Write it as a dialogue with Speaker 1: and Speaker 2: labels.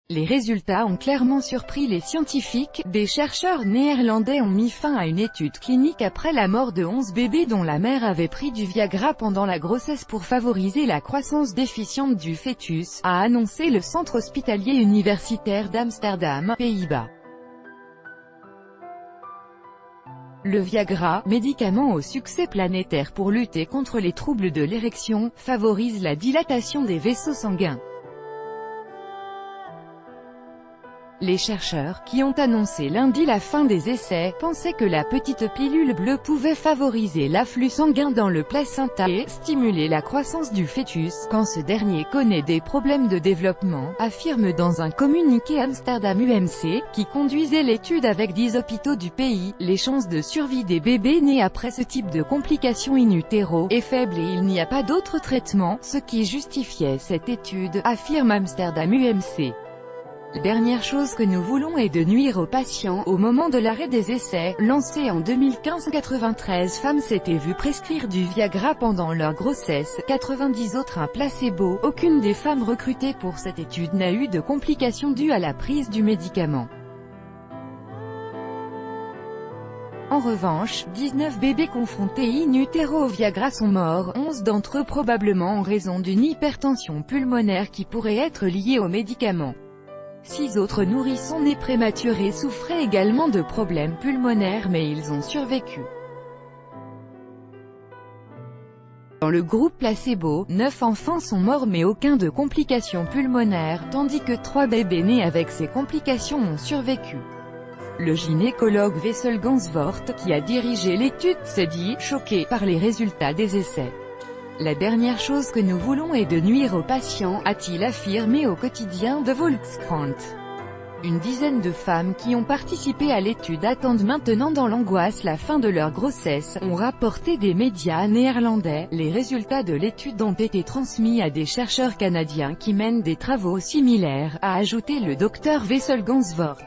Speaker 1: Les résultats ont clairement surpris les scientifiques. Des chercheurs néerlandais ont mis fin à une étude clinique après la mort de 11 bébés dont la mère avait pris du Viagra pendant la grossesse pour favoriser la croissance déficiente du fœtus, a annoncé le centre hospitalier universitaire d'Amsterdam, Pays-Bas. Le Viagra, médicament au succès planétaire pour lutter contre les troubles de l'érection, favorise la dilatation des vaisseaux sanguins. Les chercheurs, qui ont annoncé lundi la fin des essais, pensaient que la petite pilule bleue pouvait favoriser l'afflux sanguin dans le placenta et stimuler la croissance du fœtus, quand ce dernier connaît des problèmes de développement, affirme dans un communiqué Amsterdam UMC, qui conduisait l'étude avec 10 hôpitaux du pays. Les chances de survie des bébés nés après ce type de complications in utero est faible et il n'y a pas d'autre traitement, ce qui justifiait cette étude, affirme Amsterdam UMC. La dernière chose que nous voulons est de nuire aux patients. Au moment de l'arrêt des essais, lancés en 2015, 93 femmes s'étaient vues prescrire du Viagra pendant leur grossesse, 90 autres un placebo. Aucune des femmes recrutées pour cette étude n'a eu de complications dues à la prise du médicament. En revanche, 19 bébés confrontés in utero au Viagra sont morts, 11 d'entre eux probablement en raison d'une hypertension pulmonaire qui pourrait être liée au médicament. 6 autres nourrissons nés prématurés souffraient également de problèmes pulmonaires mais ils ont survécu. Dans le groupe placebo, 9 enfants sont morts mais aucun de complications pulmonaires, tandis que 3 bébés nés avec ces complications ont survécu. Le gynécologue Wessel Gansvoort, qui a dirigé l'étude, s'est dit « choqué » par les résultats des essais. La dernière chose que nous voulons est de nuire aux patients, a-t-il affirmé au quotidien de Volkskrant. Une dizaine de femmes qui ont participé à l'étude attendent maintenant dans l'angoisse la fin de leur grossesse, ont rapporté des médias néerlandais. Les résultats de l'étude ont été transmis à des chercheurs canadiens qui mènent des travaux similaires, a ajouté le Dr Wessel Gansvoort.